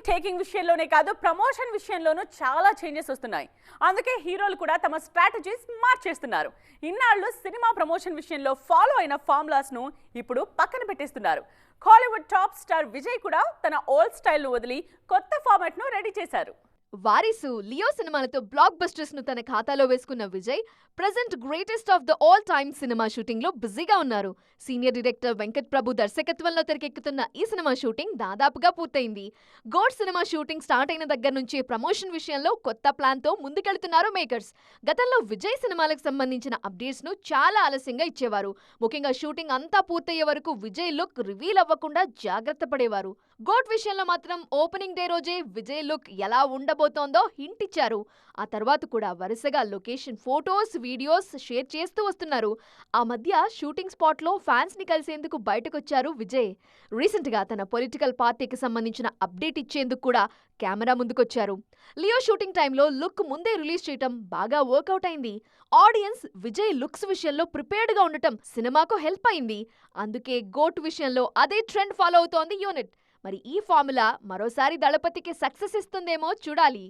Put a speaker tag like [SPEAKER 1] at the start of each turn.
[SPEAKER 1] Taking విషయంలోనే కాదు promotion విషయంలోనూ చాలా చేంజెస్ వస్తున్నాయి. అందుకే హీరోలు కూడా తమ స్ట్రాటజీస్ మార్చేస్తున్నారు. ఇన్నాళ్ళు సినిమా ప్రమోషన్ విషయంలో ఫాలో అయిన ఫార్ములాస్ను ఇప్పుడు పక్కన పెట్టేస్తున్నారు. హాలీవుడ్ టాప్ స్టార్ విజయ్ కూడా తన ఓల్డ్ స్టైల్ను వదిలి కొత్త ఫార్మాట్ను రెడీ చేశారు.
[SPEAKER 2] వారిసు, లియో సినిమాలతో బ్లాక్ బస్టర్స్ ను తన ఖాతాలో వేసుకున్న Vijay present greatest of the all time cinema shooting లో బిజీగా ఉన్నారు. సీనియర్ డైరెక్టర్ వెంకట్ ప్రభు దర్శకత్వంలో తెరకెక్కుతున్న ఈ సినిమా షూటింగ్ దాదాపుగా పూర్తయింది. గోడ్ సినిమా షూటింగ్ స్టార్ట్ అయిన దగ్గర నుంచి ప్రమోషన్ విషయంలో కొత్త ప్లాన్ తో ముందుకెళ్తున్నారు మేకర్స్. గతంలో విజయ్ సినిమాలకు సంబంధించిన అప్డేట్స్ ను చాలా ఆలస్యంగా ఇచ్చేవారు. ముఖ్యంగా షూటింగ్ అంతా పూర్తయ్యే వరకు విజయ్ లుక్ రివీల్ అవ్వకుండా జాగ్రత్త పడేవారు. గోడ్ విషయంలో మాత్రం ఓపెనింగ్ డే రోజే విజయ్ లుక్ ఎలా ఉండబోతోందో హింట్ ఇచ్చారు. ఆ తర్వాత కూడా వరుసగా లొకేషన్ ఫోటోస్, వీడియోస్ షేర్ చేస్తూ వస్తున్నారు. ఆ మధ్య షూటింగ్ స్పాట్ లో ఫ్యాన్స్ ని కలిసేందుకు బయటకొచ్చారు విజయ్. రీసెంట్ గా తన పొలిటికల్ పార్టీకి సంబంధించిన అప్డేట్ ఇచ్చేందుకు కూడా కెమెరా ముందుకొచ్చారు. లియో షూటింగ్ టైంలో లుక్ ముందే రిలీజ్ చేయటం బాగా వర్కౌట్ అయింది. ఆడియన్స్ విజయ్ లుక్స్ విషయంలో ప్రిపేర్డ్ గా ఉండటం సినిమాకు హెల్ప్ అయింది. అందుకే గోట్ విషయంలో అదే ట్రెండ్ ఫాలో అవుతోంది యూనిట్. మరి ఈ ఫార్ములా మరోసారి దళపతికి సక్సెస్ ఇస్తుందేమో చూడాలి.